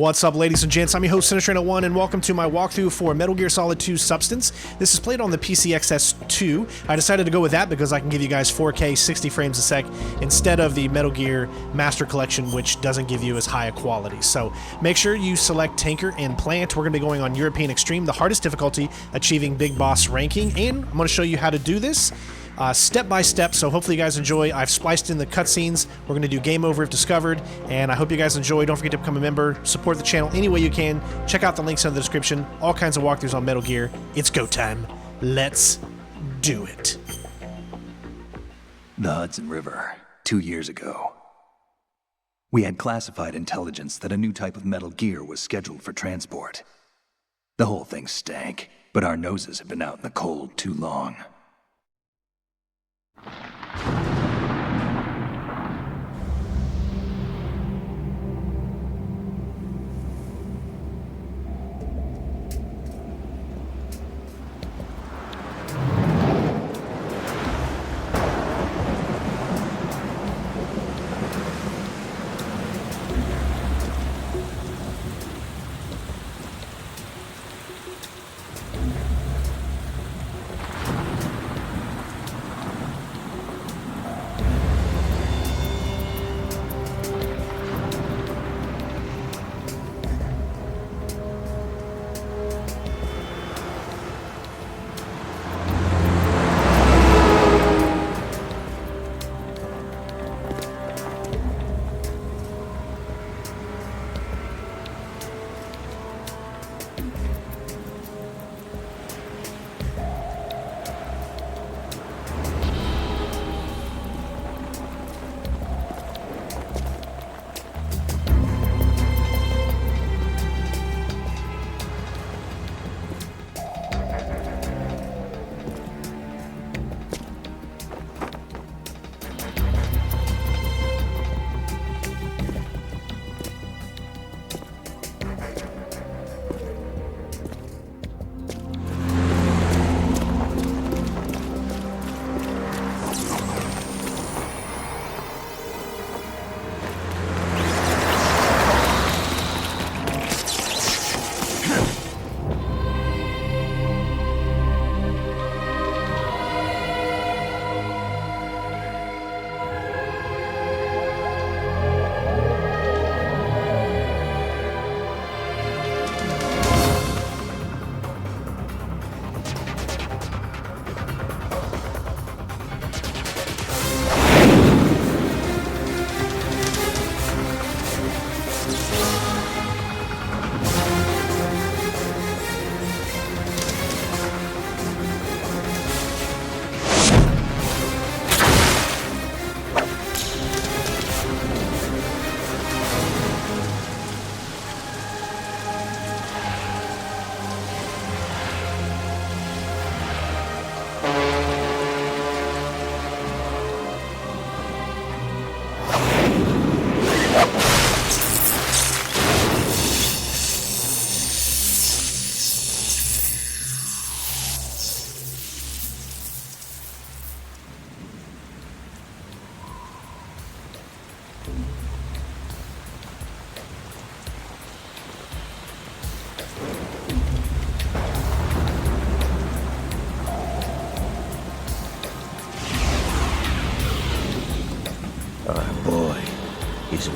What's up, ladies and gents? I'm your host, Sinister1, and welcome to my walkthrough for Metal Gear Solid 2 Substance. This is played on the PCXS2. I decided to go with that because I can give you guys 4K 60 frames a sec instead of the Metal Gear Master Collection, which doesn't give you as high a quality. So make sure you select Tanker and Plant. We're going to be going on European Extreme, the hardest difficulty, achieving Big Boss ranking, and I'm going to show you how to do this step by step, so hopefully you guys enjoy. I've spliced in the cutscenes. We're going to do game over if discovered, and I hope you guys enjoy. Don't forget to become a member, support the channel any way you can. Check out the links in the description. All kinds of walkthroughs on Metal Gear. It's go time. Let's do it. The Hudson River, 2 years ago. We had classified intelligence that a new type of Metal Gear was scheduled for transport. The whole thing stank, but our noses had been out in the cold too long.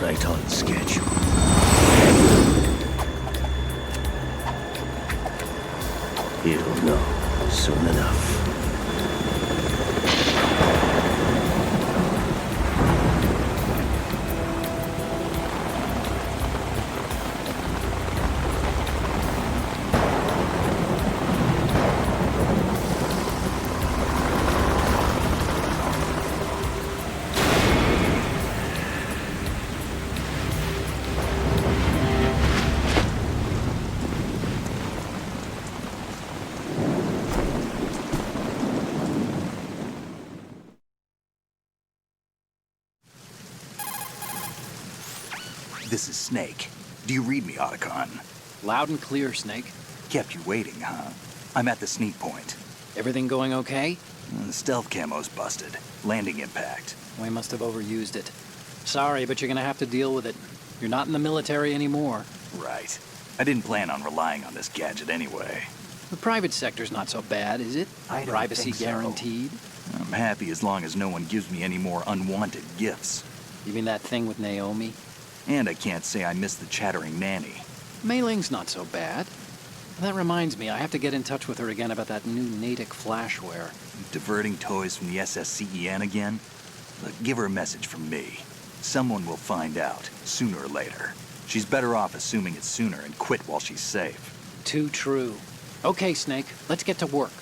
right on schedule. You'll know soon enough. This is Snake. Do you read me, Otacon? Loud and clear, Snake. Kept you waiting, huh? I'm at the sneak point. Everything going okay? The stealth camo's busted. Landing impact. We must have overused it. Sorry, but you're gonna have to deal with it. You're not in the military anymore. Right. I didn't plan on relying on this gadget anyway. The private sector's not so bad, is it? I don't Privacy think so. guaranteed? I'm happy as long as no one gives me any more unwanted gifts. You mean that thing with Naomi? And I can't say I miss the chattering nanny. Mei Ling's not so bad. That reminds me, I have to get in touch with her again about that new Natick flashware. Diverting toys from the SSCEN again? Look, give her a message from me. Someone will find out, sooner or later. She's better off assuming it's sooner and quit while she's safe. Too true. Okay, Snake, let's get to work.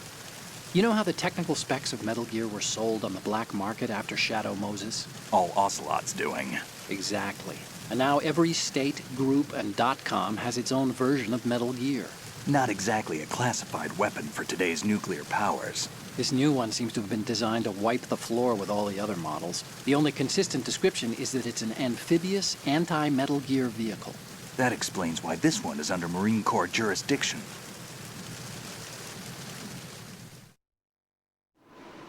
You know how the technical specs of Metal Gear were sold on the black market after Shadow Moses? All Ocelot's doing. Exactly. And now every state, group, and .com has its own version of Metal Gear. Not exactly a classified weapon for today's nuclear powers. This new one seems to have been designed to wipe the floor with all the other models. The only consistent description is that it's an amphibious, anti-Metal Gear vehicle. That explains why this one is under Marine Corps jurisdiction.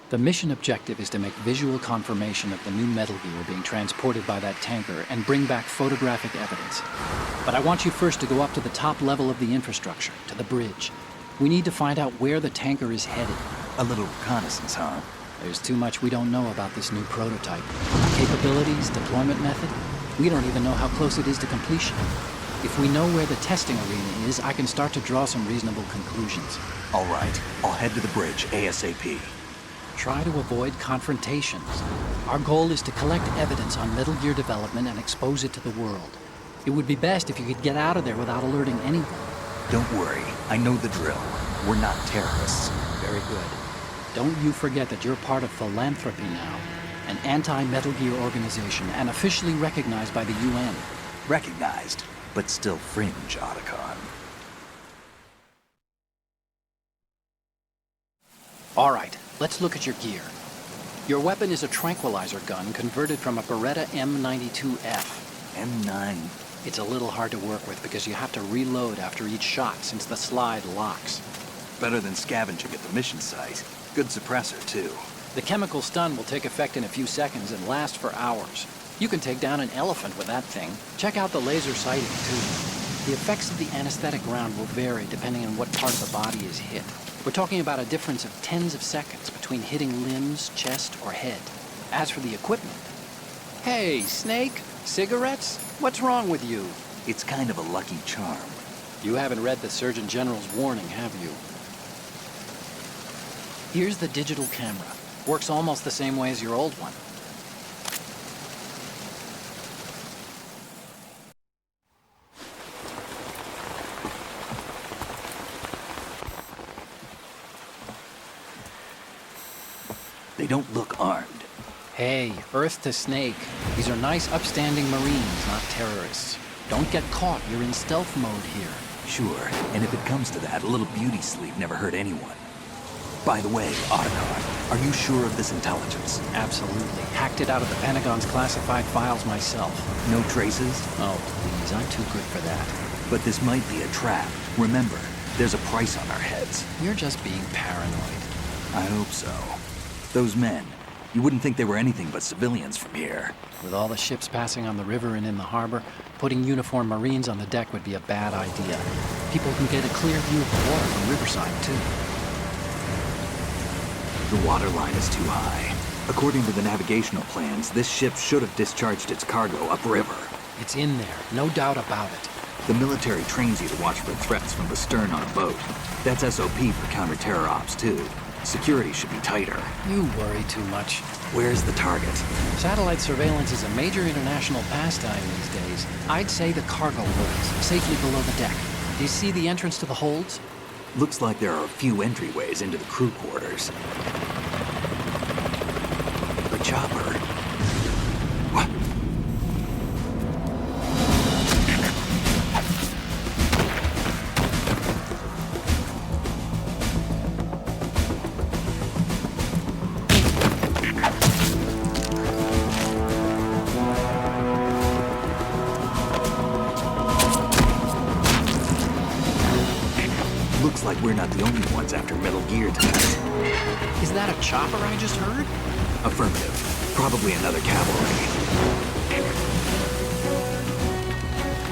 The mission objective is to make visual confirmation of the new Metal Gear being transported by that tanker and bring back photographic evidence. But I want you first to go up to the top level of the infrastructure, to the bridge. We need to find out where the tanker is headed. A little reconnaissance, huh? There's too much we don't know about this new prototype. Capabilities, deployment method. We don't even know how close it is to completion. If we know where the testing arena is, I can start to draw some reasonable conclusions. All right, I'll head to the bridge ASAP. Try to avoid confrontations. Our goal is to collect evidence on Metal Gear development and expose it to the world. It would be best if you could get out of there without alerting anyone. Don't worry, I know the drill. We're not terrorists. Very good. Don't you forget that you're part of Philanthropy now, an anti-Metal Gear organization and officially recognized by the UN. Recognized, but still fringe, Otacon. All right, let's look at your gear. Your weapon is a tranquilizer gun converted from a Beretta M92F. M9. It's a little hard to work with because you have to reload after each shot since the slide locks. Better than scavenging at the mission site. Good suppressor, too. The chemical stun will take effect in a few seconds and last for hours. You can take down an elephant with that thing. Check out the laser sighting, too. The effects of the anesthetic round will vary depending on what part of the body is hit. We're talking about a difference of tens of seconds between hitting limbs, chest, or head. As for the equipment... Hey, Snake, cigarettes? What's wrong with you? It's kind of a lucky charm. You haven't read the Surgeon General's warning, have you? Here's the digital camera. Works almost the same way as your old one. They don't look armed. Hey, Earth to Snake. These are nice, upstanding Marines, not terrorists. Don't get caught. You're in stealth mode here. Sure, and if it comes to that, a little beauty sleep never hurt anyone. By the way, Otacon, are you sure of this intelligence? Absolutely. Hacked it out of the Pentagon's classified files myself. No traces? Oh, please. I'm too good for that. But this might be a trap. Remember, there's a price on our heads. You're just being paranoid. I hope so. Those men, you wouldn't think they were anything but civilians from here. With all the ships passing on the river and in the harbor, putting uniformed Marines on the deck would be a bad idea. People can get a clear view of the water from Riverside, too. The water line is too high. According to the navigational plans, this ship should have discharged its cargo upriver. It's in there, no doubt about it. The military trains you to watch for threats from the stern on a boat. That's SOP for counter-terror ops, too. Security should be tighter. You worry too much. Where's the target? Satellite surveillance is a major international pastime these days. I'd say the cargo holds, safely below the deck. Do you see the entrance to the holds? Looks like there are a few entryways into the crew quarters. The chopper. What? Looks like we're not the only ones after Metal Gear tonight. Is that a chopper I just heard? Affirmative. Probably another cavalry.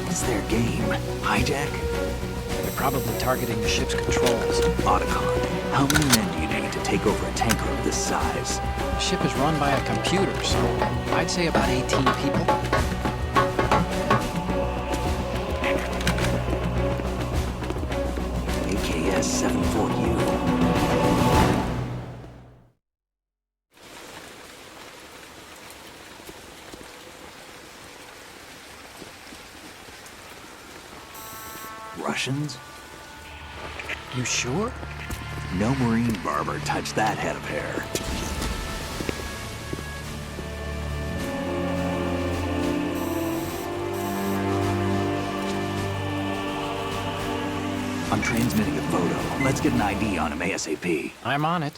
What's their game? Hijack? They're probably targeting the ship's controls. Otacon. How many men do you need to take over a tanker of this size? The ship is run by a computer, so I'd say about 18 people. AKS 74U. Russians? You sure? No Marine barber touched that head of hair. I'm transmitting a photo. Let's get an ID on him ASAP. I'm on it.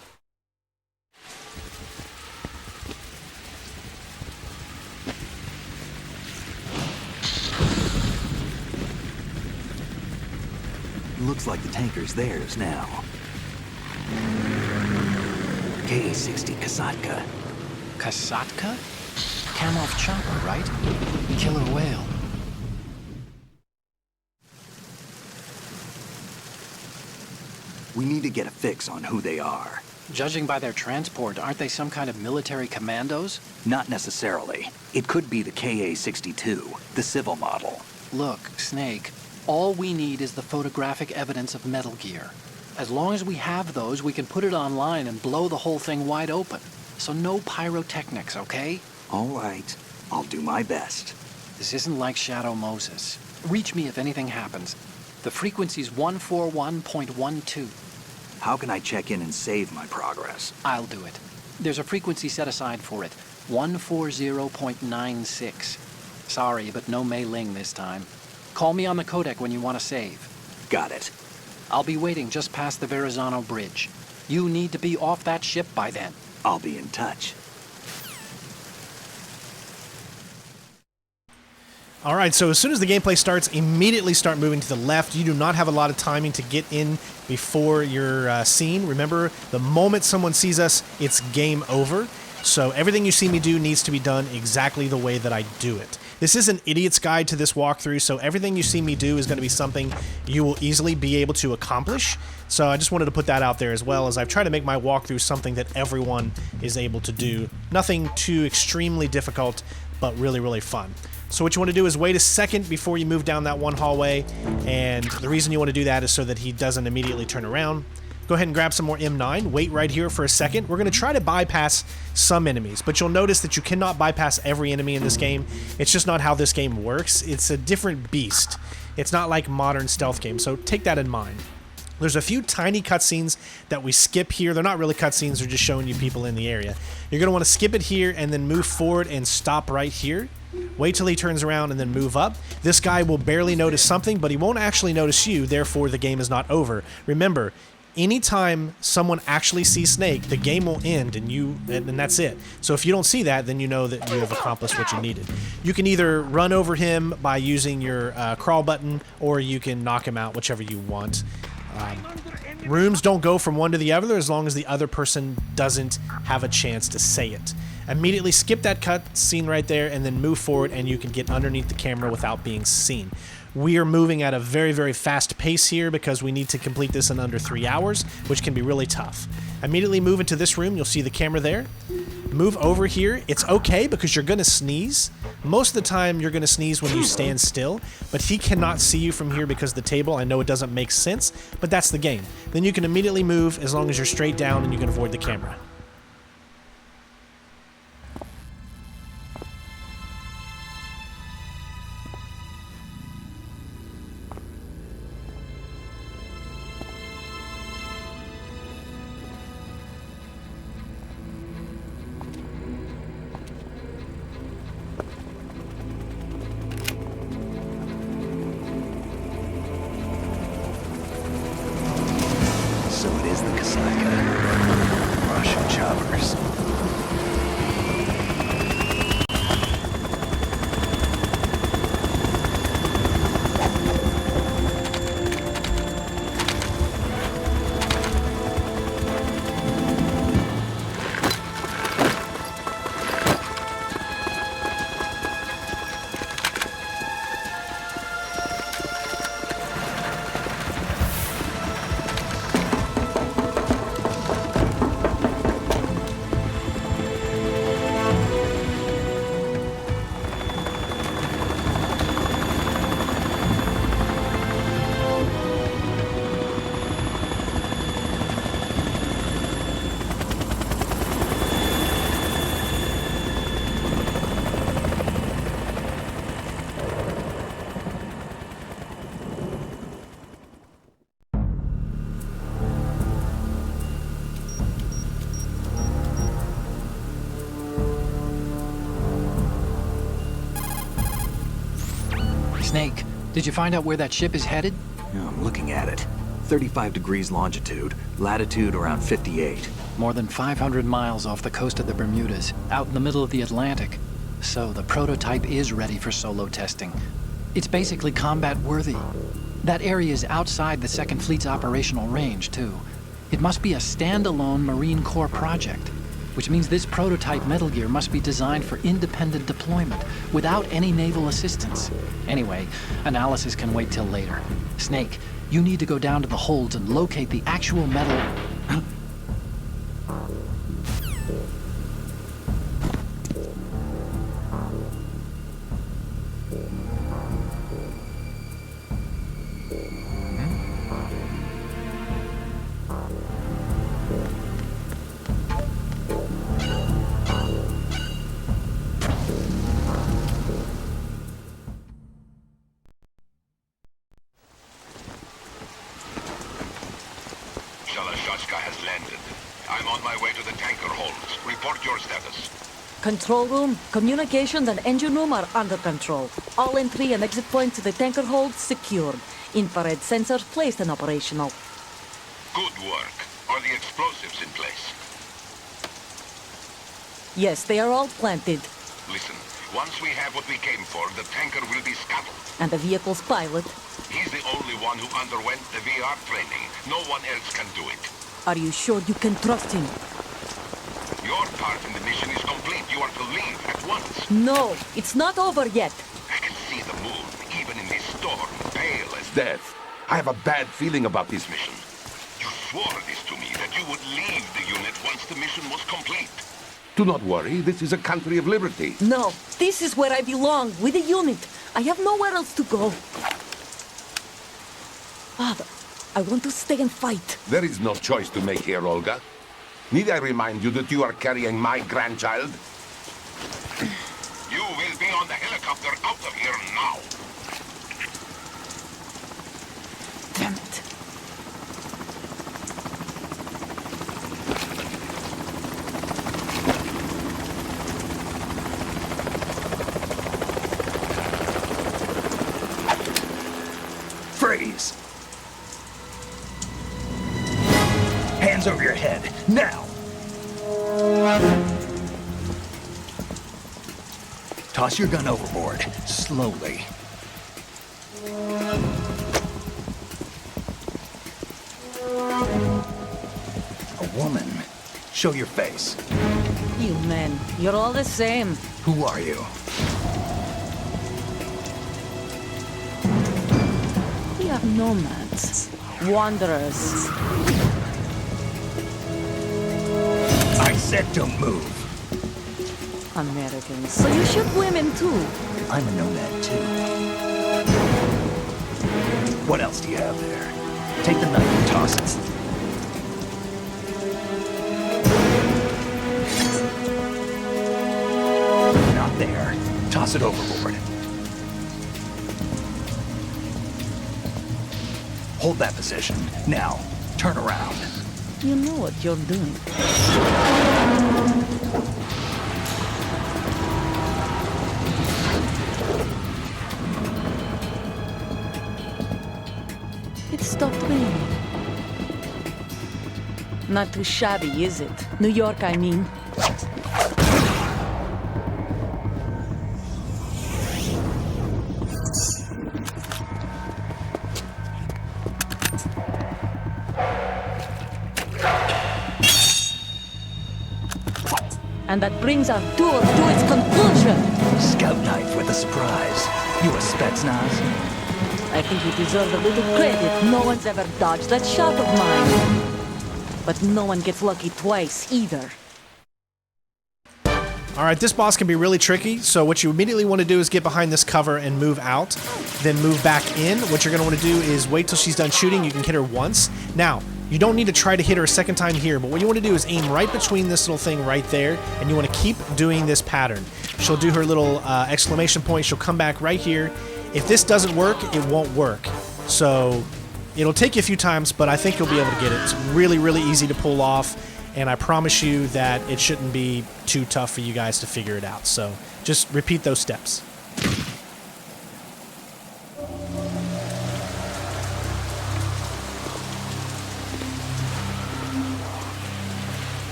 Looks like the tanker's theirs now. K-60 Kasatka. Kasatka? Kamov chopper, right? Killer whale. We need to get a fix on who they are. Judging by their transport, aren't they some kind of military commandos? Not necessarily. It could be the KA-62, the civil model. Look, Snake, all we need is the photographic evidence of Metal Gear. As long as we have those, we can put it online and blow the whole thing wide open. So no pyrotechnics, okay? All right. I'll do my best. This isn't like Shadow Moses. Reach me if anything happens. The frequency's 141.12. How can I check in and save my progress? I'll do it. There's a frequency set aside for it. 140.96. Sorry, but no Mei Ling this time. Call me on the codec when you want to save. Got it. I'll be waiting just past the Verrazano Bridge. You need to be off that ship by then. I'll be in touch. All right, so as soon as the gameplay starts, immediately start moving to the left. You do not have a lot of timing to get in before your scene. Remember, the moment someone sees us, it's game over. So everything you see me do needs to be done exactly the way that I do it. This is an idiot's guide to this walkthrough, so everything you see me do is going to be something you will easily be able to accomplish. So I just wanted to put that out there as well, as I've tried to make my walkthrough something that everyone is able to do. Nothing too extremely difficult, but really, really fun. So what you want to do is wait a second before you move down that one hallway, and the reason you want to do that is so that he doesn't immediately turn around. Go ahead and grab some more M9, wait right here for a second. We're going to try to bypass some enemies, but you'll notice that you cannot bypass every enemy in this game. It's just not how this game works. It's a different beast. It's not like modern stealth games, so take that in mind. There's a few tiny cutscenes that we skip here. They're not really cutscenes, they're just showing you people in the area. You're going to want to skip it here and then move forward and stop right here. Wait till he turns around and then move up. This guy will barely notice something, but he won't actually notice you, therefore the game is not over. Remember, anytime someone actually sees Snake, the game will end and that's it. So if you don't see that, then you know that you have accomplished what you needed. You can either run over him by using your crawl button, or you can knock him out, whichever you want. Rooms don't go from one to the other as long as the other person doesn't have a chance to say it. Immediately skip that cut scene right there and then move forward, and you can get underneath the camera without being seen. We are moving at a very, very fast pace here because we need to complete this in under 3 hours, which can be really tough. Immediately move into this room. You'll see the camera there. move over here. It's okay because you're gonna sneeze. Most of the time you're gonna sneeze when you stand still, but he cannot see you from here because of the table. I know it doesn't make sense, but that's the game. Then you can immediately move as long as you're straight down and you can avoid the camera. So it is the Kasaka. Russian choppers. Snake, did you find out where that ship is headed? Yeah, I'm looking at it. 35 degrees longitude, latitude around 58. More than 500 miles off the coast of the Bermudas, out in the middle of the Atlantic. So the prototype is ready for solo testing. It's basically combat worthy. That area is outside the Second Fleet's operational range, too. It must be a standalone Marine Corps project, which means this prototype Metal Gear must be designed for independent deployment without any naval assistance. Anyway, analysis can wait till later. Snake, you need to go down to the holds and locate the actual metal... Shalashaska has landed. I'm on my way to the tanker holds. Report your status. Control room, communications and engine room are under control. All entry and exit points to the tanker hold secured. Infrared sensors placed and operational. Good work. Are the explosives in place? Yes, they are all planted. Listen, once we have what we came for, the tanker will be scuttled. And the vehicle's pilot. He's the only one who underwent the VR training. No one else can do it. Are you sure you can trust him? Your part in the mission is complete. You are to leave at once. No, it's not over yet. I can see the moon, even in this storm, pale as death. I have a bad feeling about this mission. You swore this to me, that you would leave the unit once the mission was complete. Do not worry, this is a country of liberty. No, this is where I belong, with the unit. I have nowhere else to go. Father, I want to stay and fight. There is no choice to make here, Olga. Need I remind you that you are carrying my grandchild? You will be on the helicopter out of here now. Damn it. Freeze! Hands over your head, now! Toss your gun overboard, slowly. A woman. Show your face. You men, you're all the same. Who are you? We are nomads, wanderers. I said don't move. Americans, so you shoot women too. I'm a nomad too. What else do you have there? Take the knife and toss it. Not there. Toss it overboard. Hold that position. Now, turn around. You know what you're doing. It stopped raining. Not too shabby, is it? New York, I mean. And that brings our tour to its conclusion. Scout knife with a surprise. You a Spetsnaz? I think you deserve a little credit. No one's ever dodged that shot of mine. But no one gets lucky twice, either. Alright, this boss can be really tricky, so what you immediately want to do is get behind this cover and move out, then move back in. What you're going to want to do is wait till she's done shooting. You can hit her once. Now, you don't need to try to hit her a second time here, but what you want to do is aim right between this little thing right there, and you want to keep doing this pattern. She'll do her little exclamation point. She'll come back right here. If this doesn't work, it won't work. So it'll take you a few times, but I think you'll be able to get it. It's really, really easy to pull off, and I promise you that it shouldn't be too tough for you guys to figure it out. So just repeat those steps.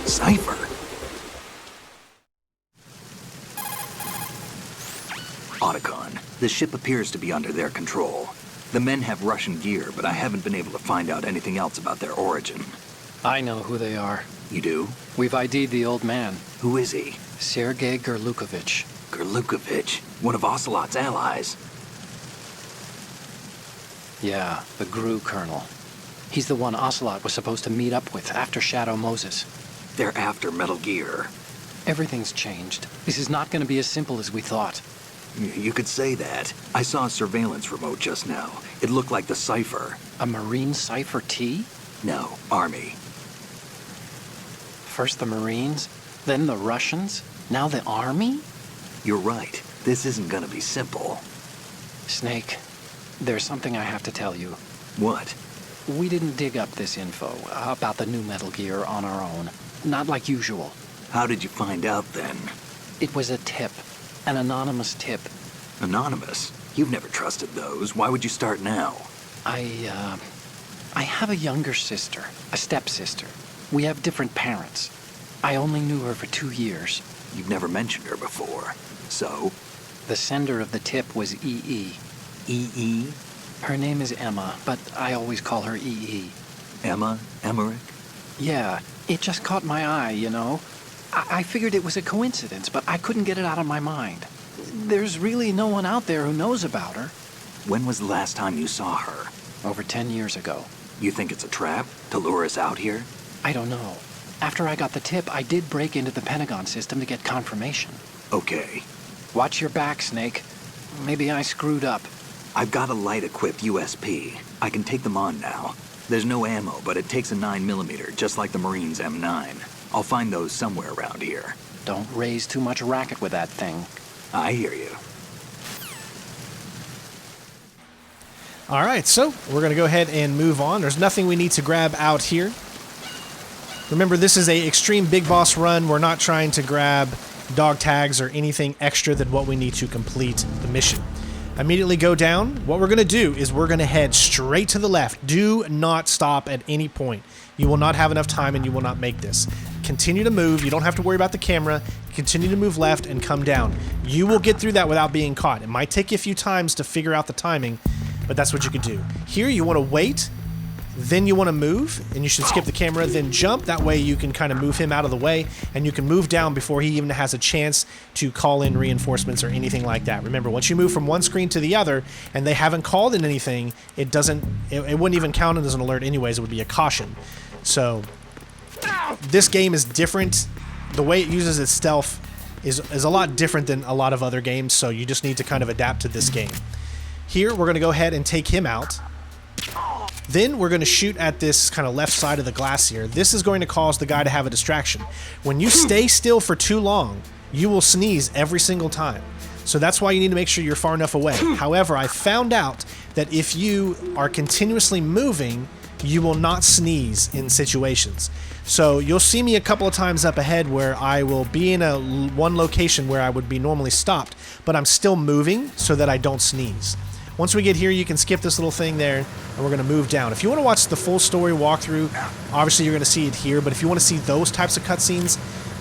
Cipher. Otacon, the ship appears to be under their control. The men have Russian gear, but I haven't been able to find out anything else about their origin. I know who they are. You do? We've ID'd the old man, Who is he? Sergei Gerlukovich. Gerlukovich, one of Ocelot's allies. Yeah, the GRU colonel. He's the one Ocelot was supposed to meet up with after Shadow Moses. They're after Metal Gear. Everything's changed. This is not going to be as simple as we thought. You could say that. I saw a surveillance remote just now. It looked like the Cipher. A Marine Cipher T? No, Army. First the Marines, then the Russians, now the Army? You're right. This isn't gonna be simple. Snake, there's something I have to tell you. What? We didn't dig up this info about the new Metal Gear on our own. Not like usual. How did you find out then? It was a tip. An anonymous tip. Anonymous? You've never trusted those. Why would you start now? I have a younger sister, a stepsister. We have different parents. I only knew her for 2 years. You've never mentioned her before. So? The sender of the tip was EE. EE? Her name is Emma, but I always call her EE. Emma? Emmerich? Yeah, it just caught my eye, you know? I figured it was a coincidence, but I couldn't get it out of my mind. There's really no one out there who knows about her. When was the last time you saw her? Over 10 years ago. You think it's a trap to lure us out here? I don't know. After I got the tip, I did break into the Pentagon system to get confirmation. Okay. Watch your back, Snake. Maybe I screwed up. I've got a light-equipped USP. I can take them on now. There's no ammo, but it takes a 9mm, just like the Marines' M9. I'll find those somewhere around here. Don't raise too much racket with that thing. I hear you. Alright, so we're going to go ahead and move on. There's nothing we need to grab out here. Remember, this is a extreme big boss run. We're not trying to grab dog tags or anything extra than what we need to complete the mission. Immediately go down. What we're going to do is we're going to head straight to the left. Do not stop at any point. You will not have enough time and you will not make this. Continue to move. You don't have to worry about the camera. Continue to move left and come down. You will get through that without being caught. It might take you a few times to figure out the timing, but that's what you can do. Here you want to wait, then you want to move, and you should skip the camera, then jump. That way you can kind of move him out of the way, and you can move down before he even has a chance to call in reinforcements or anything like that. Remember, once you move from one screen to the other, and they haven't called in anything, it wouldn't even count as an alert anyways. It would be a caution. So this game is different. The way it uses its stealth is a lot different than a lot of other games, so you just need to kind of adapt to this game. Here, we're going to go ahead and take him out. Then we're going to shoot at this kind of left side of the glass here. This is going to cause the guy to have a distraction. When you stay still for too long, you will sneeze every single time. So that's why you need to make sure you're far enough away. However, I found out that if you are continuously moving, you will not sneeze in situations. So you'll see me a couple of times up ahead where I will be in one location where I would be normally stopped, but I'm still moving so that I don't sneeze. Once we get here, you can skip this little thing there, and we're going to move down. If you want to watch the full story walkthrough, obviously you're going to see it here, but if you want to see those types of cutscenes,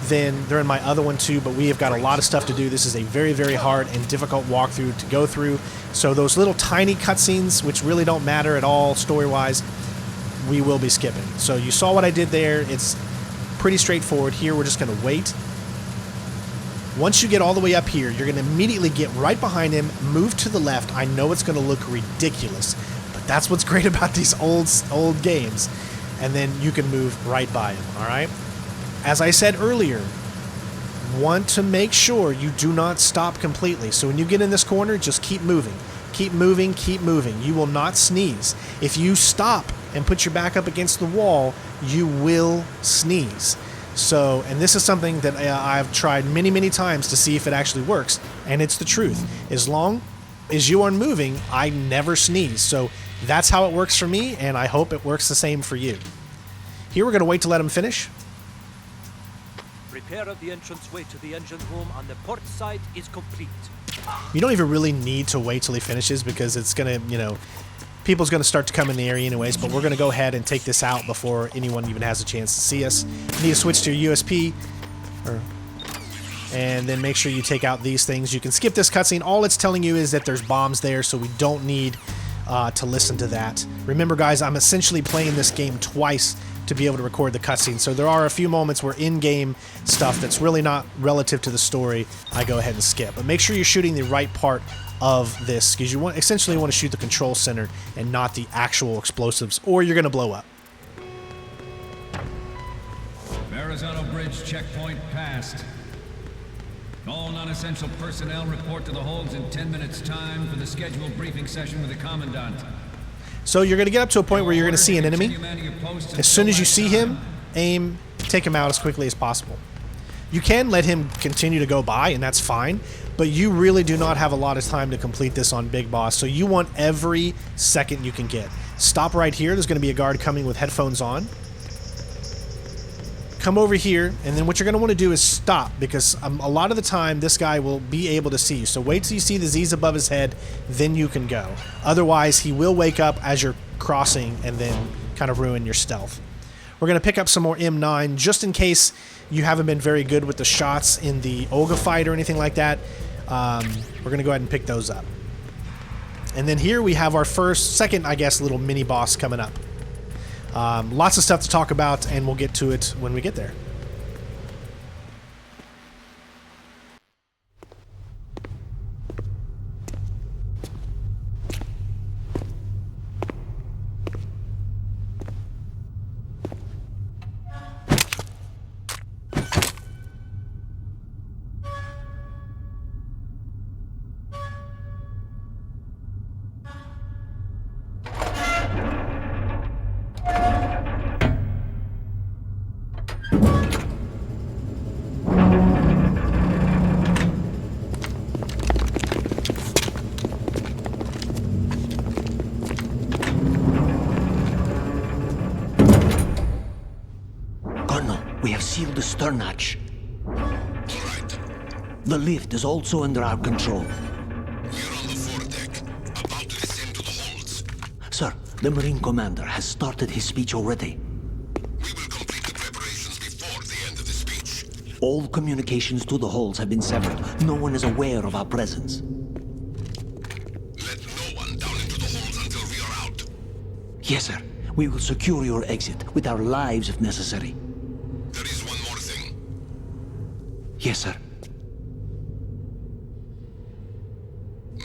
then they're in my other one too, but we have got a lot of stuff to do. This is a very, very hard and difficult walkthrough to go through. So those little tiny cutscenes, which really don't matter at all story-wise, we will be skipping. So you saw what I did there. It's pretty straightforward. Here, we're just going to wait. Once you get all the way up here, you're going to immediately get right behind him, move to the left. I know it's going to look ridiculous, but that's what's great about these old games. And then you can move right by him, all right? As I said earlier, want to make sure you do not stop completely. So when you get in this corner, just keep moving. Keep moving, keep moving. You will not sneeze. If you stop and put your back up against the wall, you will sneeze. So, and this is something that I've tried many, many times to see if it actually works, and it's the truth. As long as you are moving, I never sneeze. So that's how it works for me, and I hope it works the same for you. Here, we're going to wait to let him finish. Repair of the entranceway to the engine room on the port side is complete. You don't even really need to wait till he finishes because it's going to, people's going to start to come in the area anyways, but we're going to go ahead and take this out before anyone even has a chance to see us. You need to switch to your USP, and then make sure you take out these things. You can skip this cutscene. All it's telling you is that there's bombs there, so we don't need to listen to that. Remember, guys, I'm essentially playing this game twice to be able to record the cutscene, so there are a few moments where in-game stuff that's really not relative to the story, I go ahead and skip. But make sure you're shooting the right part of this, because you essentially want to shoot the control center and not the actual explosives, or you're going to blow up. Verrazano Bridge checkpoint passed. All non-essential personnel report to the holds in 10 minutes' time for the scheduled briefing session with the Commandant. So you're going to get up to a point where you're going to see an enemy. As soon as you see him, aim, take him out as quickly as possible. You can let him continue to go by, and that's fine, but you really do not have a lot of time to complete this on Big Boss, so you want every second you can get. Stop right here. There's going to be a guard coming with headphones on. Come over here, and then what you're going to want to do is stop, because a lot of the time this guy will be able to see you. So wait till you see the Z's above his head, then you can go. Otherwise, he will wake up as you're crossing and then kind of ruin your stealth. We're going to pick up some more M9 just in case you haven't been very good with the shots in the Olga Fight or anything like that. We're going to go ahead and pick those up. And then here we have our second, I guess, little mini boss coming up. Lots of stuff to talk about, and we'll get to it when we get there. We have sealed the stern hatch. All right. The lift is also under our control. We're on the foredeck, about to descend to the holds. Sir, the Marine Commander has started his speech already. We will complete the preparations before the end of the speech. All communications to the holds have been severed. No one is aware of our presence. Let no one down into the holds until we are out. Yes, sir. We will secure your exit with our lives if necessary. There is one more thing. Yes, sir.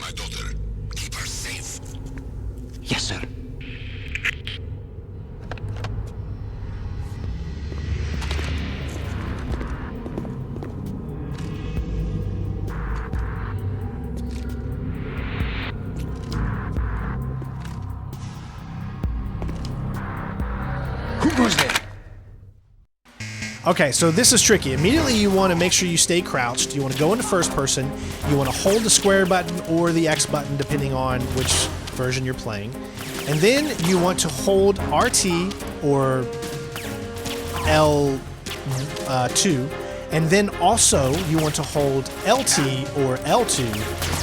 My daughter, keep her safe. Yes, sir. Who goes there? Okay, so this is tricky. Immediately you want to make sure you stay crouched. You want to go into first person. You want to hold the square button or the X button depending on which version you're playing. And then you want to hold RT or L2. And then also you want to hold LT or L2.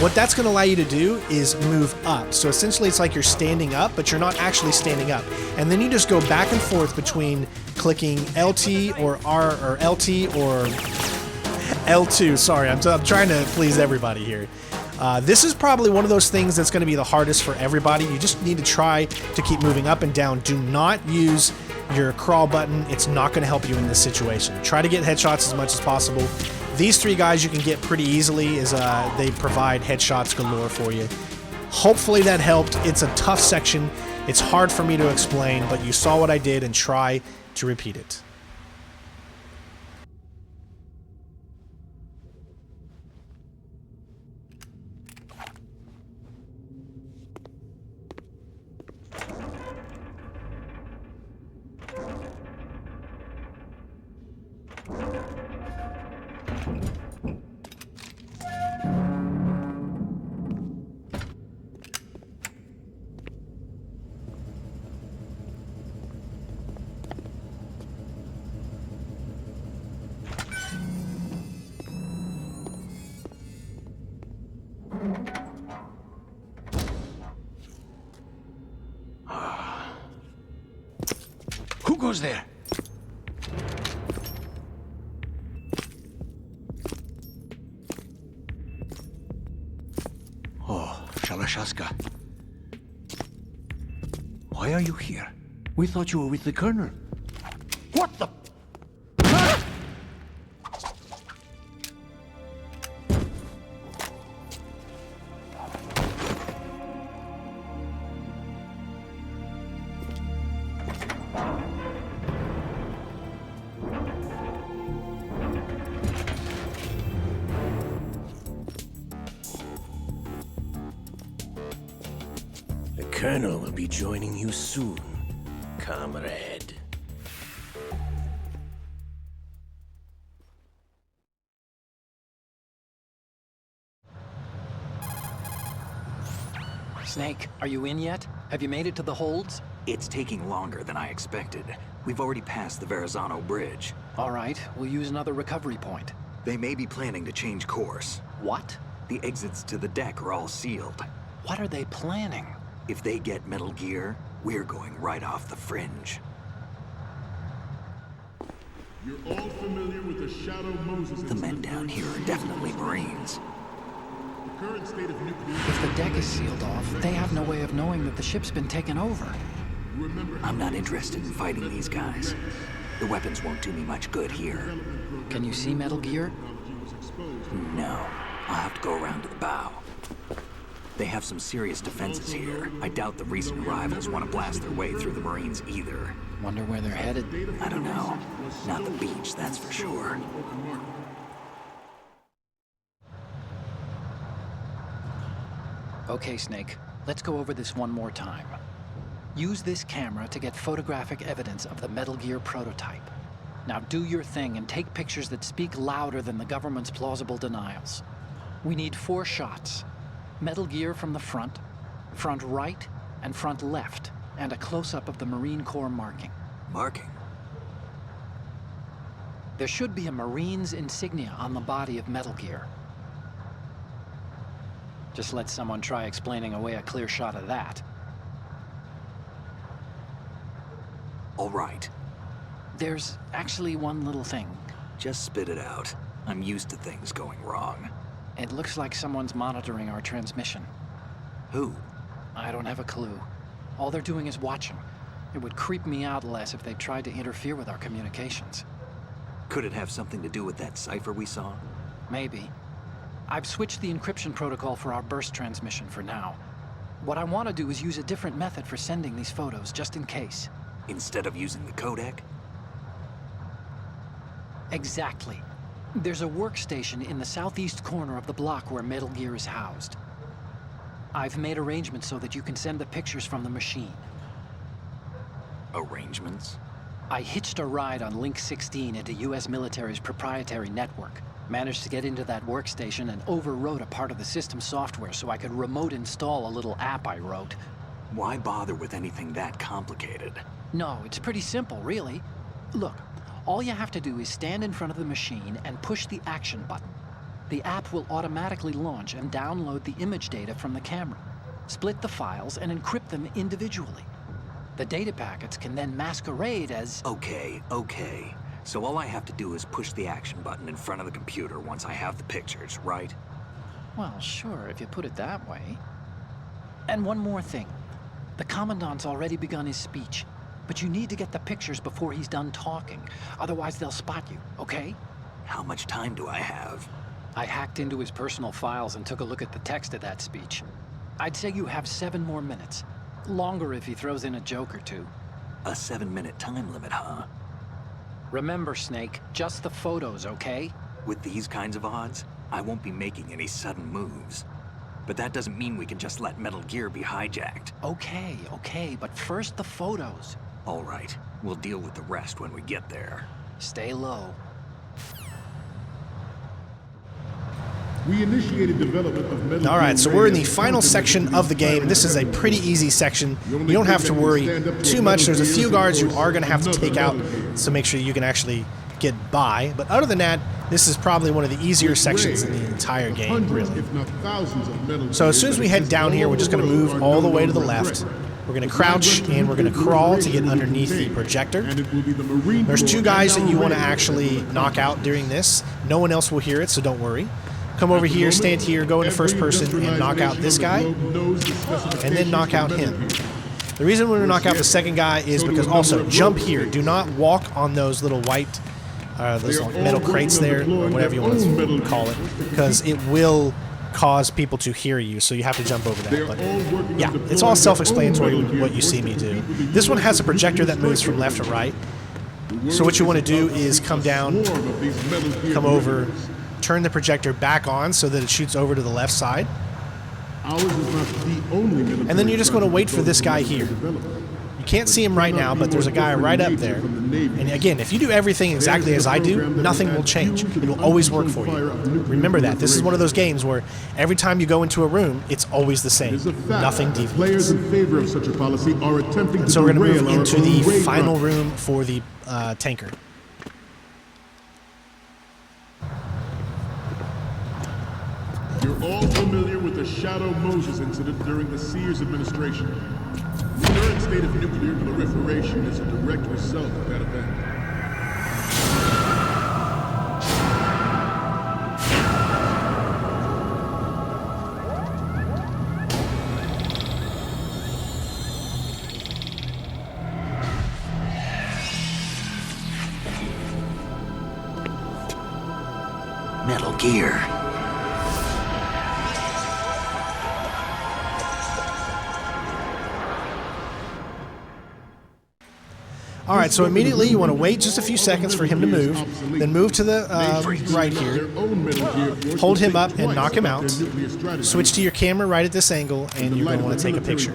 What that's going to allow you to do is move up. So essentially it's like you're standing up, but you're not actually standing up. And then you just go back and forth between clicking LT or R or LT or L2. Sorry, I'm trying to please everybody here. This is probably one of those things that's going to be the hardest for everybody. You just need to try to keep moving up and down. Do not use your crawl button. It's not going to help you in this situation. Try to get headshots as much as possible. These three guys you can get pretty easily as they provide headshots galore for you. Hopefully that helped. It's a tough section. It's hard for me to explain, but you saw what I did and try to repeat it. Who goes there? Oh, Shalashaska. Why are you here? We thought you were with the Colonel. What the? The Colonel will be joining you soon, comrade. Snake, are you in yet? Have you made it to the holds? It's taking longer than I expected. We've already passed the Verrazano Bridge. All right, we'll use another recovery point. They may be planning to change course. What? The exits to the deck are all sealed. What are they planning? If they get Metal Gear, we're going right off the fringe. You're all familiar with the Shadow Moses The men down here are definitely Marines. The current state of nuclear... If the deck is sealed off, they have no way of knowing that the ship's been taken over. I'm not interested in fighting these guys. The weapons won't do me much good here. Can you see Metal Gear? No. I'll have to go around to the bow. They have some serious defenses here. I doubt the recent arrivals want to blast their way through the Marines either. Wonder where they're headed. I don't know. Not the beach, that's for sure. Okay, Snake. Let's go over this one more time. Use this camera to get photographic evidence of the Metal Gear prototype. Now do your thing and take pictures that speak louder than the government's plausible denials. We need 4 shots. Metal Gear from the front right, and front left, and a close-up of the Marine Corps marking. Marking? There should be a Marine's insignia on the body of Metal Gear. Just let someone try explaining away a clear shot of that. All right. There's actually one little thing. Just spit it out. I'm used to things going wrong. It looks like someone's monitoring our transmission. Who? I don't have a clue. All they're doing is watching. It would creep me out less if they tried to interfere with our communications. Could it have something to do with that cipher we saw? Maybe. I've switched the encryption protocol for our burst transmission for now. What I want to do is use a different method for sending these photos, just in case. Instead of using the codec? Exactly. There's a workstation in the southeast corner of the block where Metal Gear is housed. I've made arrangements so that you can send the pictures from the machine. Arrangements? I hitched a ride on Link 16 into US military's proprietary network. Managed to get into that workstation and overwrote a part of the system software so I could remote install a little app I wrote. Why bother with anything that complicated? No, it's pretty simple, really. Look, all you have to do is stand in front of the machine and push the action button. The app will automatically launch and download the image data from the camera, split the files, and encrypt them individually. The data packets can then masquerade as... Okay. So all I have to do is push the action button in front of the computer once I have the pictures, right? Well, sure, if you put it that way. And one more thing. The Commandant's already begun his speech, but you need to get the pictures before he's done talking. Otherwise, they'll spot you, okay? How much time do I have? I hacked into his personal files and took a look at the text of that speech. I'd say you have 7 more minutes. Longer if he throws in a joke or two. A 7-minute time limit, huh? Remember, Snake, just the photos, okay? With these kinds of odds, I won't be making any sudden moves. But that doesn't mean we can just let Metal Gear be hijacked. Okay, but first the photos. All right, we'll deal with the rest when we get there. Stay low. We initiated development of Metal All right, Gear so we're in the Ray as final content section in of the game. firing This is a weapons. pretty easy section. The only You don't have thing to that can worry stand up to too a much. Metal There's a Gear few is, guards of you course, are going to have to another take out, Metal Gear. so make sure you can actually get by. But other than that, this is probably one of the easier With sections Ray, in the entire game, hundreds, really. if not thousands of Metal So as Gears soon as that we head exist down here, all we're just over going to the move world all are the no way to the longer a left. threat. We're going to The crouch, Grand and we're going to crawl to get Configuration will be underneath the contained, projector. and it will be the Marine There's Corps 2 guys and that you want to our actually Raiders that will knock out during this. No one else will hear it, so don't worry. Come over here, stand here, go into first person, and knock out this guy, and then knock out him. The reason we're going to knock out the second guy is because also, jump here. Do not walk on those little white, those like metal crates there, or whatever you want to call it, because it will cause people to hear you, so you have to jump over that. But yeah, it's all self-explanatory what you see me do. This one has a projector that moves from left to right. So what you want to do is come down, come over, turn the projector back on so that it shoots over to the left side. And then you're just going to wait for this guy here. You can't see him right now, but there's a guy right up there. And again, if you do everything exactly as I do, nothing will change. It will always work for you. Remember that. This is one of those games where every time you go into a room, it's always the same. Nothing deviates. And so we're going to move into the final room for the tanker. You're all familiar with the Shadow Moses incident during the Sears administration. The current state of nuclear proliferation is a direct result of that event. Metal Gear. All right, so immediately you want to wait just a few seconds for him to move, then move to the right here, hold him up and knock him out, switch to your camera right at this angle, and you're going to want to take a picture.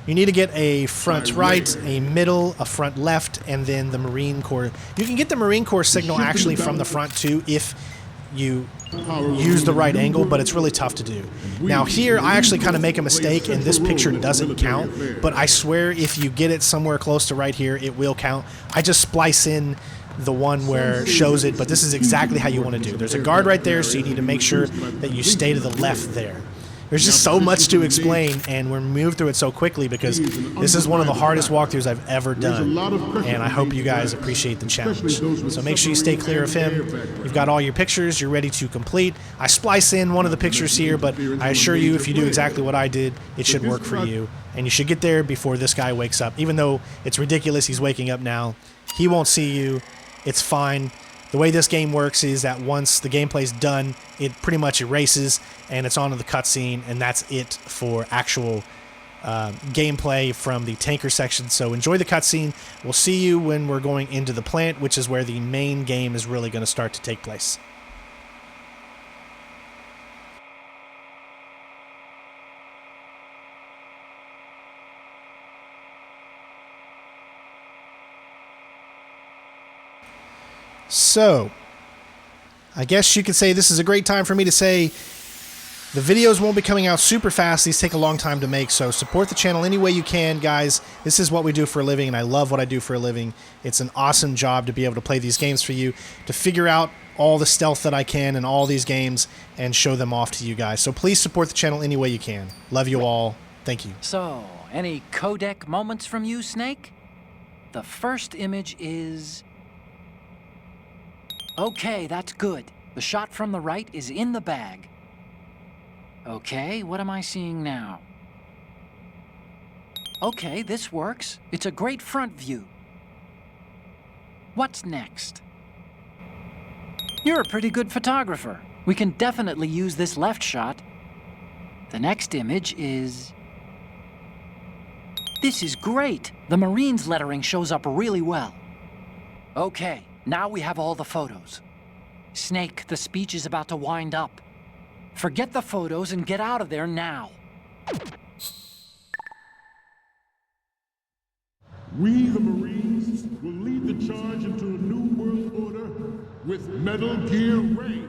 You need to get a front right, a middle, a front left, and then the Marine Corps. You can get the Marine Corps signal actually from the front too if you use the right angle, but it's really tough to do. Now here, I actually kind of make a mistake, and this picture doesn't count, but I swear if you get it somewhere close to right here, it will count. I just splice in the one where it shows it, but this is exactly how you want to do. There's a guard right there, so you need to make sure that you stay to the left there. There's just so much to explain, and we're moved through it so quickly because this is one of the hardest walkthroughs I've ever done, and I hope you guys appreciate the challenge. So make sure you stay clear of him. You've got all your pictures you're ready to complete. I splice in one of the pictures here, but I assure you, if you do exactly what I did, it should work for you, and you should get there before this guy wakes up. Even though it's ridiculous he's waking up now, he won't see you. It's fine. The way this game works is that once the gameplay's done, it pretty much erases and it's on to the cutscene, and that's it for actual gameplay from the tanker section. So enjoy the cutscene. We'll see you when we're going into the plant, which is where the main game is really going to start to take place. So, I guess you could say this is a great time for me to say the videos won't be coming out super fast. These take a long time to make, so support the channel any way you can, guys. This is what we do for a living, and I love what I do for a living. It's an awesome job to be able to play these games for you, to figure out all the stealth that I can in all these games and show them off to you guys. So please support the channel any way you can. Love you all. Thank you. So, any codec moments from you, Snake? The first image is... Okay, that's good. The shot from the right is in the bag. Okay, what am I seeing now? Okay, this works. It's a great front view. What's next? You're a pretty good photographer. We can definitely use this left shot. The next image is... This is great. The Marines lettering shows up really well. Okay. Now we have all the photos. Snake, the speech is about to wind up. Forget the photos and get out of there now. We, the Marines, will lead the charge into a new world order with Metal Gear Ray.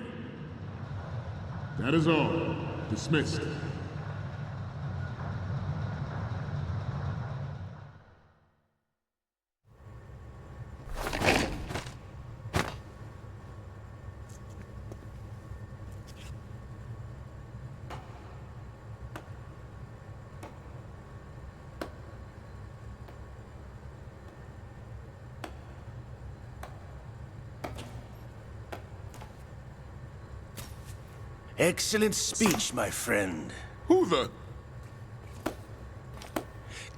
That is all. Dismissed. Excellent speech, my friend. Who the...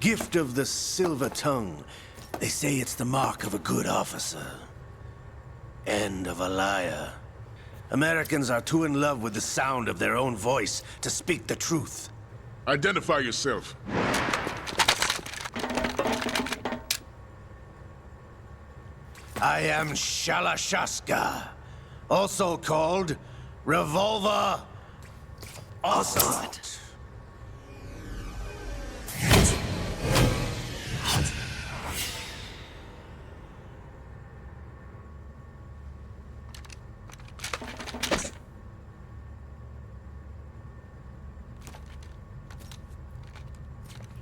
Gift of the silver tongue. They say it's the mark of a good officer. And of a liar. Americans are too in love with the sound of their own voice to speak the truth. Identify yourself. I am Shalashaska, also called Revolver Ocelot.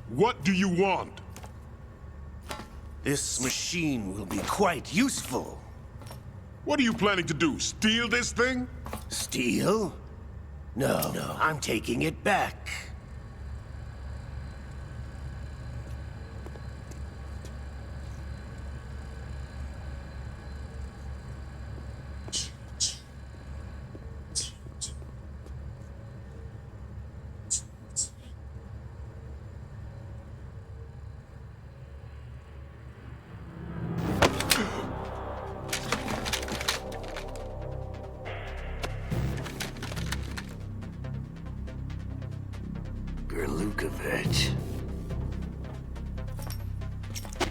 What do you want? This machine will be quite useful. What are you planning to do? Steal this thing? Steal? No, I'm taking it back.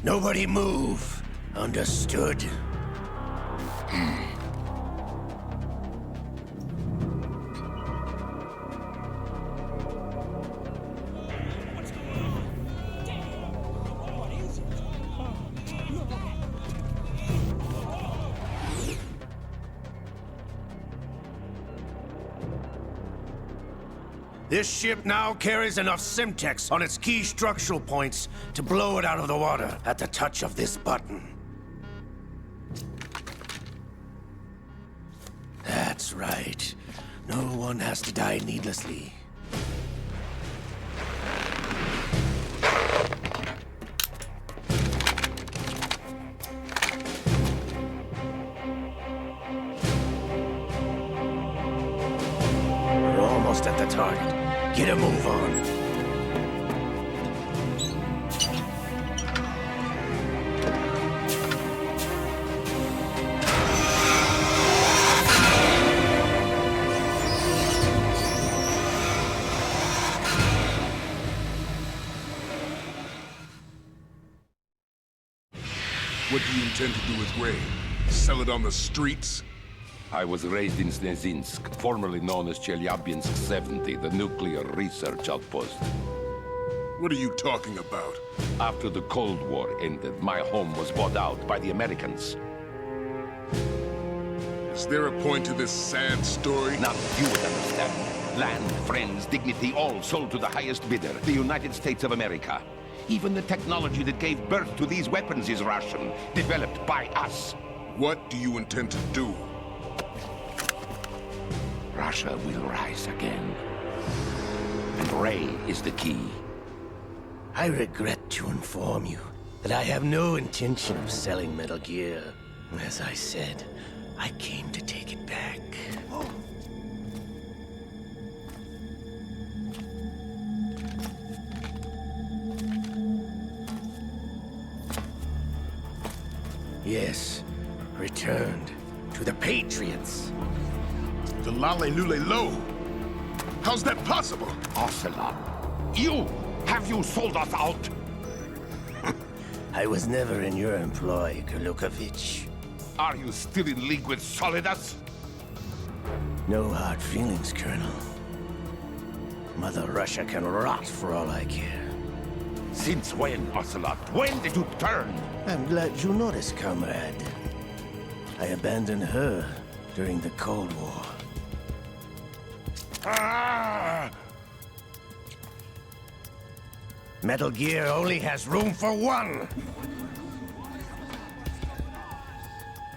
Nobody move. Understood? This ship now carries enough Simtex on its key structural points to blow it out of the water at the touch of this button. That's right. No one has to die needlessly. We're almost at the target. Get a move on. What do you intend to do with Ray? Sell it on the streets? I was raised in Snezinsk, formerly known as Chelyabinsk 70, the nuclear research outpost. What are you talking about? After the Cold War ended, my home was bought out by the Americans. Is there a point to this sad story? Now you would understand. Land, friends, dignity, all sold to the highest bidder, the United States of America. Even the technology that gave birth to these weapons is Russian, developed by us. What do you intend to do? Russia will rise again. And Ray is the key. I regret to inform you that I have no intention of selling Metal Gear. As I said, I came to take it back. Yes, returned to the Patriots. The Lale Lule Lo? How's that possible? Ocelot, have you sold us out? I was never in your employ, Kurlukovich. Are you still in league with Solidus? No hard feelings, Colonel. Mother Russia can rot for all I care. Since when, Ocelot? When did you turn? I'm glad you noticed, comrade. I abandoned her during the Cold War. Ah! Metal Gear only has room for one!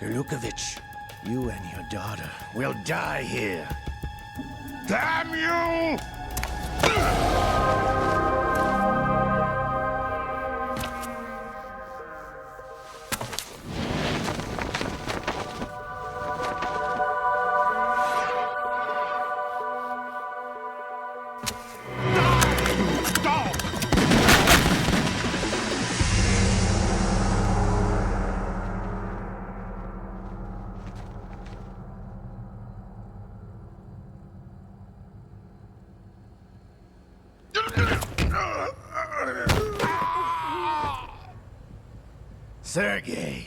Kurlukovich, you and your daughter will die here. Damn you! Sergei,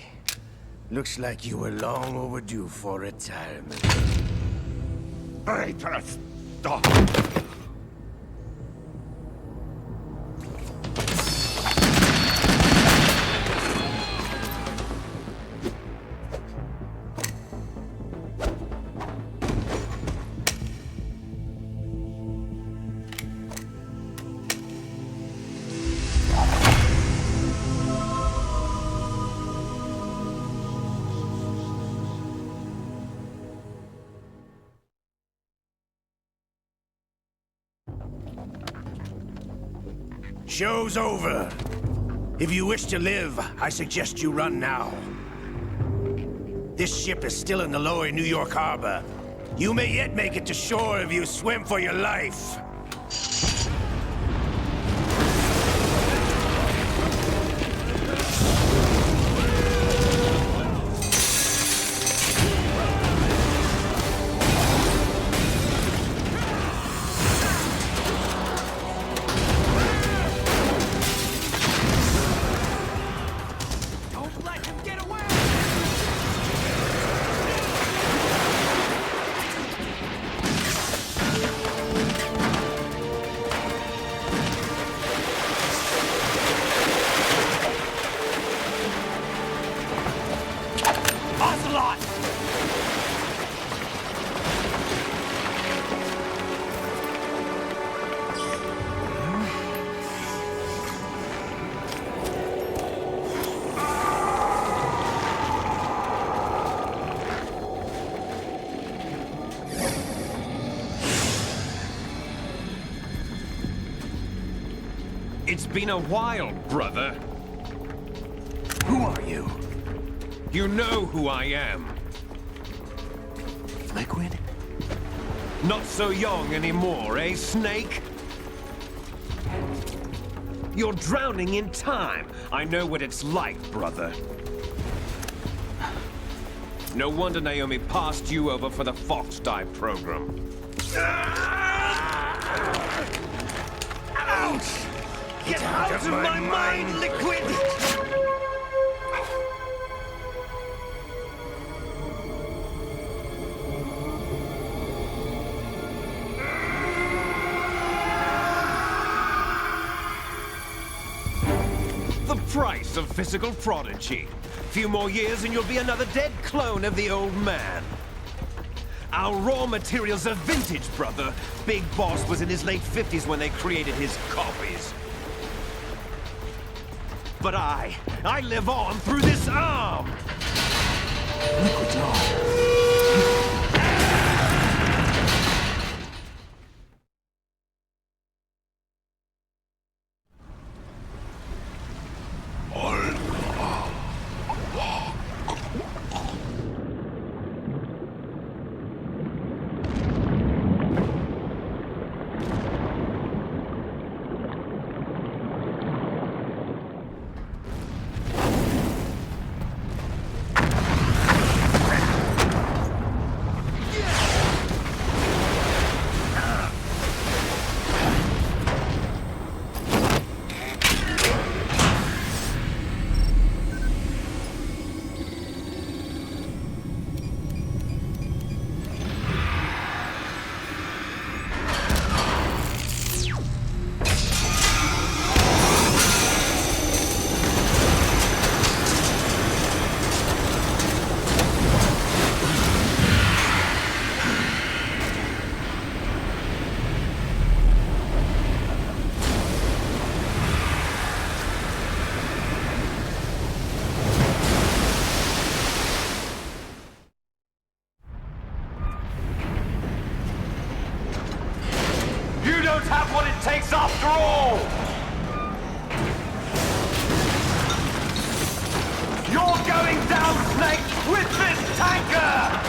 looks like you were long overdue for retirement. Traitorous dog! Show's over. If you wish to live, I suggest you run now. This ship is still in the lower New York harbor. You may yet make it to shore if you swim for your life. It's been a while, brother. Who are you? You know who I am. Liquid? Not so young anymore, eh, Snake? You're drowning in time. I know what it's like, brother. No wonder Naomi passed you over for the Fox Dive program. Ouch! Get out of my mind, Liquid! The price of physical prodigy. Few more years and you'll be another dead clone of the old man. Our raw materials are vintage, brother. Big Boss was in his late 50s when they created his copies. But I live on through this arm! Liquid's on. You don't have what it takes after all! You're going down, Snake, with this tanker!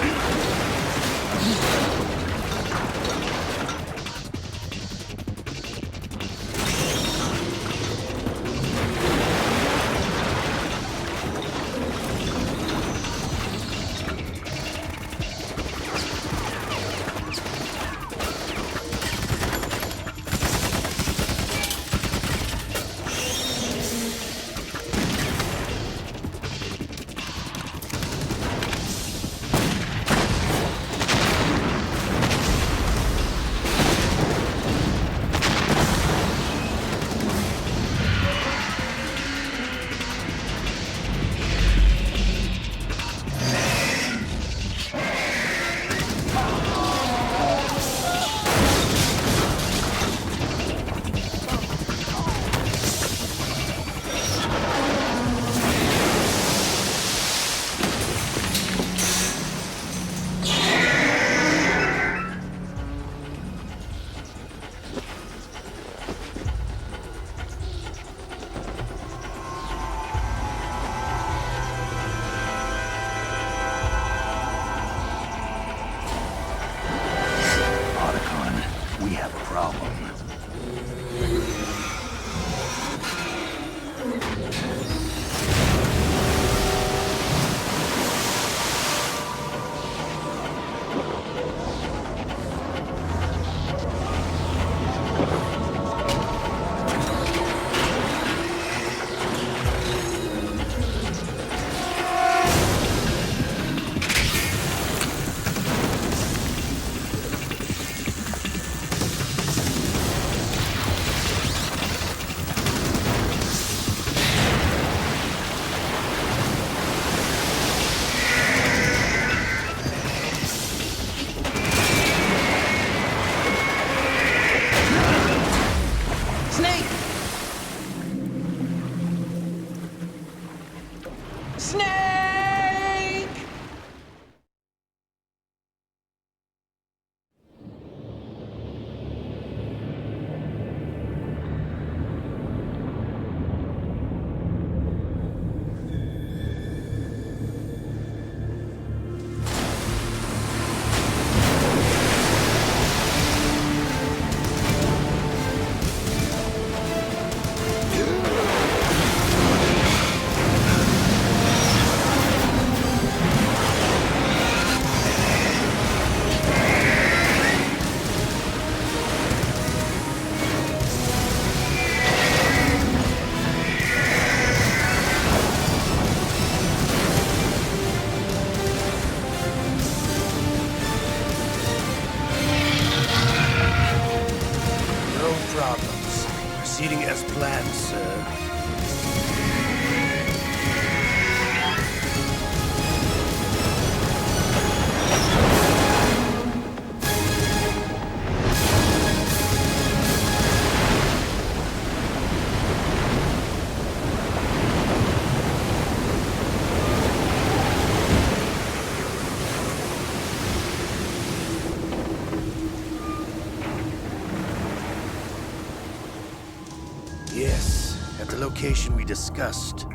location we discussed.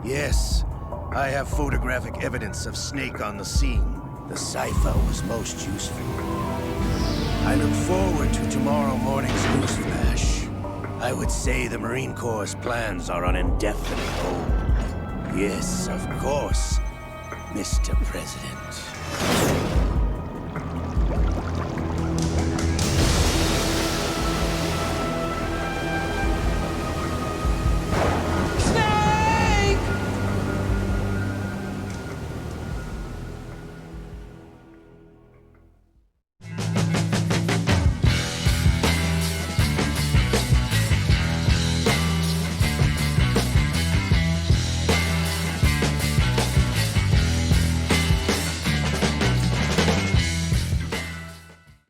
Yes, I have photographic evidence of Snake on the scene. The cipher was most useful. I look forward to tomorrow morning's news flash. I would say the Marine Corps' plans are on indefinite hold. Yes, of course, Mr. President.